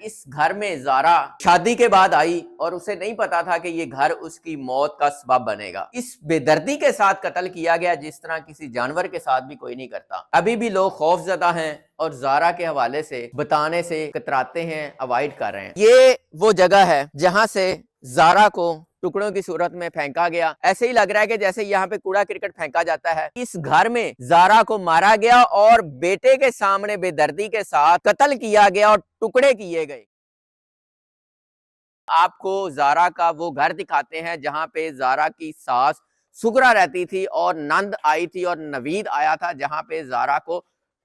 اس گھر میں زارا شادی کے بعد آئی اور اسے نہیں پتا تھا کہ یہ گھر اس کی موت کا سبب بنے گا۔ اس بے دردی کے ساتھ قتل کیا گیا جس طرح کسی جانور کے ساتھ بھی کوئی نہیں کرتا۔ ابھی بھی لوگ خوف زدہ ہیں اور زارا کے حوالے سے بتانے سے کتراتے ہیں، اوائڈ کر رہے ہیں۔ یہ وہ جگہ ہے جہاں سے زارا کو ٹکڑوں کی صورت میں پھینکا گیا۔ ایسے ہی لگ رہا ہے کہ جیسے یہاں پہ کوڑا کرکٹ پھینکا جاتا ہے۔ اس گھر میں زارا کو مارا گیا اور بیٹے کے سامنے بے دردی کے ساتھ قتل کیا گیا اور ٹکڑے کیے گئے۔ آپ کو زارا کا وہ گھر دکھاتے ہیں جہاں پہ زارا کی ساس سگرا رہتی تھی اور نند آئی تھی اور نوید آیا تھا، جہاں پہ زارا کو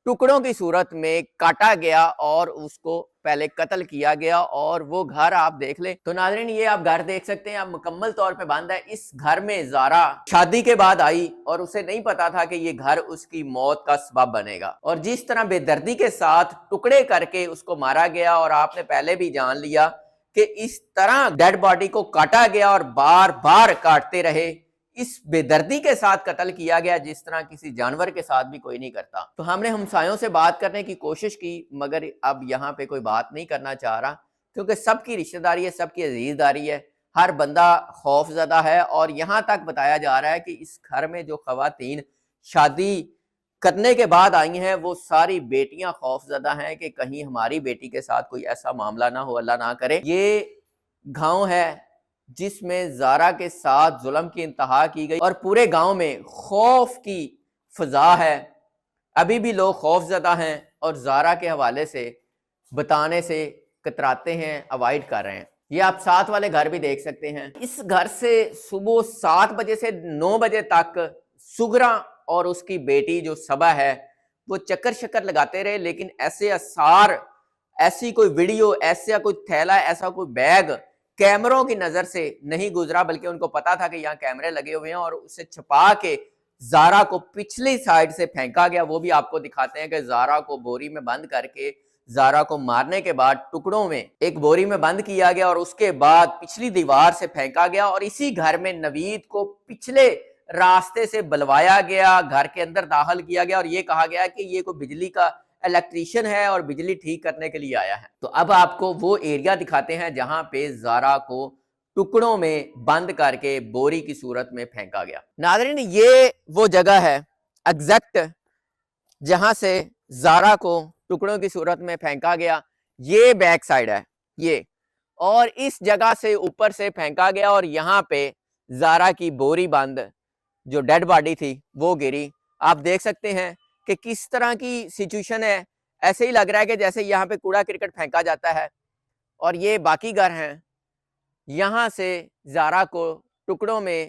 ٹکڑوں کی صورت میں کاٹا گیا اور اس کو پہلے قتل کیا گیا، اور وہ گھر آپ دیکھ لیں تو ناظرین یہ آپ گھر دیکھ سکتے ہیں، اب مکمل طور پہ بند ہے۔ اس گھر میں زارا شادی کے بعد آئی اور اسے نہیں پتا تھا کہ یہ گھر اس کی موت کا سبب بنے گا، اور جس طرح بے دردی کے ساتھ ٹکڑے کر کے اس کو مارا گیا، اور آپ نے پہلے بھی جان لیا کہ اس طرح ڈیڈ باڈی کو کاٹا گیا اور بار بار کاٹتے رہے، اس بے دردی کے ساتھ قتل کیا گیا جس طرح کسی جانور کے ساتھ بھی کوئی نہیں کرتا۔ تو ہم نے ہمسایوں سے بات کرنے کی کوشش کی، مگر اب یہاں پہ کوئی بات نہیں کرنا چاہ رہا، کیونکہ سب کی رشتہ داری ہے، سب کی عزیزداری ہے، ہر بندہ خوف زدہ ہے، اور یہاں تک بتایا جا رہا ہے کہ اس گھر میں جو خواتین شادی کرنے کے بعد آئی ہیں وہ ساری بیٹیاں خوف زدہ ہیں کہ کہیں ہماری بیٹی کے ساتھ کوئی ایسا معاملہ نہ ہو، اللہ نہ کرے۔ یہ گاؤں ہے جس میں زارا کے ساتھ ظلم کی انتہا کی گئی اور پورے گاؤں میں خوف کی فضا ہے۔ ابھی بھی لوگ خوف زدہ ہیں اور زارا کے حوالے سے بتانے سے کتراتے ہیں، اوائڈ کر رہے ہیں۔ یہ آپ ساتھ والے گھر بھی دیکھ سکتے ہیں۔ اس گھر سے صبح 7 بجے سے 9 بجے تک سگرا اور اس کی بیٹی جو صبا ہے وہ چکر شکر لگاتے رہے، لیکن ایسے اثار، ایسی کوئی ویڈیو، ایسا کوئی تھیلا، ایسا کوئی بیگ کیمروں کی نظر سے نہیں گزرا، بلکہ ان کو پتا تھا کہ یہاں کیمرے لگے ہوئے ہیں، اور اسے چھپا کے زارا کو پچھلی سائیڈ سے پھینکا گیا۔ وہ بھی آپ کو دکھاتے ہیں کہ زارا کو بوری میں بند کر کے زارا کو مارنے کے بعد ٹکڑوں میں ایک بوری میں بند کیا گیا اور اس کے بعد پچھلی دیوار سے پھینکا گیا، اور اسی گھر میں نوید کو پچھلے راستے سے بلوایا گیا، گھر کے اندر داخل کیا گیا، اور یہ کہا گیا کہ یہ کوئی بجلی کا الیکٹریشین ہے اور بجلی ٹھیک کرنے کے لیے آیا ہے۔ تو اب آپ کو وہ ایریا دکھاتے ہیں جہاں پہ زارا کو ٹکڑوں میں بند کر کے بوری کی صورت میں پھینکا گیا۔ ناظرین یہ وہ جگہ ہے ایگزیکٹ جہاں سے زارا کو ٹکڑوں کی صورت میں پھینکا گیا۔ یہ بیک سائیڈ ہے یہ، اور اس جگہ سے اوپر سے پھینکا گیا، اور یہاں پہ زارا کی بوری بند جو ڈیڈ باڈی تھی وہ گری۔ آپ دیکھ سکتے ہیں کہ کس طرح کی سچویشن ہے، ایسے ہی لگ رہا ہے کہ جیسے یہاں پہ کوڑا کرکٹ پھینکا جاتا ہے، اور یہ باقی گھر ہیں۔ یہاں سے زارا کو ٹکڑوں میں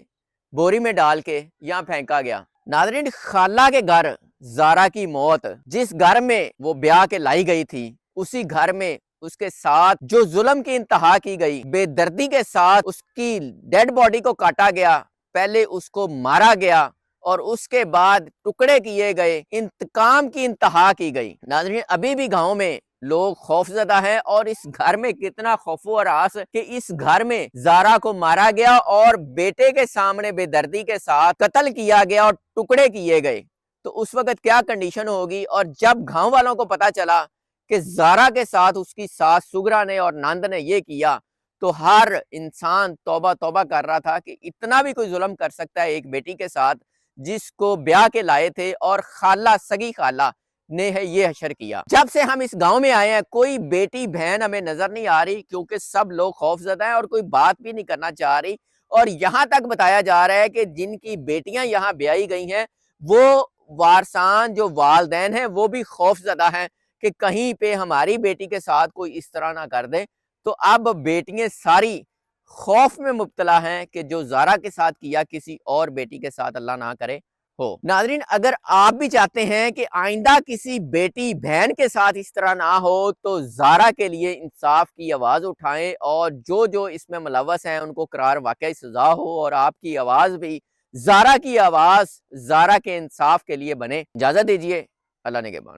بوری میں ڈال کے یہاں پھینکا گیا۔ ناظرین خالہ کے گھر زارا کی موت، جس گھر میں وہ بیاہ کے لائی گئی تھی، اسی گھر میں اس کے ساتھ جو ظلم کی انتہا کی گئی، بے دردی کے ساتھ اس کی ڈیڈ باڈی کو کاٹا گیا، پہلے اس کو مارا گیا اور اس کے بعد ٹکڑے کیے گئے، انتقام کی انتہا کی گئی۔ ناظرین ابھی بھی گاؤں میں لوگ خوف زدہ ہیں، اور اس گھر میں کتنا خوف و ہراس کہ اس گھر میں زارا کو مارا گیا اور بیٹے کے سامنے بے دردی کے ساتھ قتل کیا گیا اور ٹکڑے کیے گئے، تو اس وقت کیا کنڈیشن ہوگی۔ اور جب گاؤں والوں کو پتا چلا کہ زارا کے ساتھ اس کی ساس سگرا نے اور نند نے یہ کیا، تو ہر انسان توبہ توبہ کر رہا تھا کہ اتنا بھی کوئی ظلم کر سکتا ہے ایک بیٹی کے ساتھ جس کو بیاہ کے لائے تھے، اور خالہ، سگی خالہ نے ہے یہ حشر کیا۔ جب سے ہم اس گاؤں میں آئے ہیں کوئی بیٹی بہن ہمیں نظر نہیں آ رہی، کیونکہ سب لوگ خوف زدہ ہیں اور کوئی بات بھی نہیں کرنا چاہ رہی، اور یہاں تک بتایا جا رہا ہے کہ جن کی بیٹیاں یہاں بیائی گئی ہیں وہ وارثان جو والدین ہیں وہ بھی خوف زدہ ہیں کہ کہیں پہ ہماری بیٹی کے ساتھ کوئی اس طرح نہ کر دے۔ تو اب بیٹیاں ساری خوف میں مبتلا ہیں کہ جو زارا کے ساتھ کیا کسی اور بیٹی کے ساتھ اللہ نہ کرے ہو۔ ناظرین اگر آپ بھی چاہتے ہیں کہ آئندہ کسی بیٹی بہن کے ساتھ اس طرح نہ ہو تو زارا کے لیے انصاف کی آواز اٹھائیں، اور جو اس میں ملوث ہیں ان کو قرار واقعی سزا ہو، اور آپ کی آواز بھی زارا کی آواز، زارا کے انصاف کے لیے بنے۔ اجازت دیجیے، اللہ نگہبان۔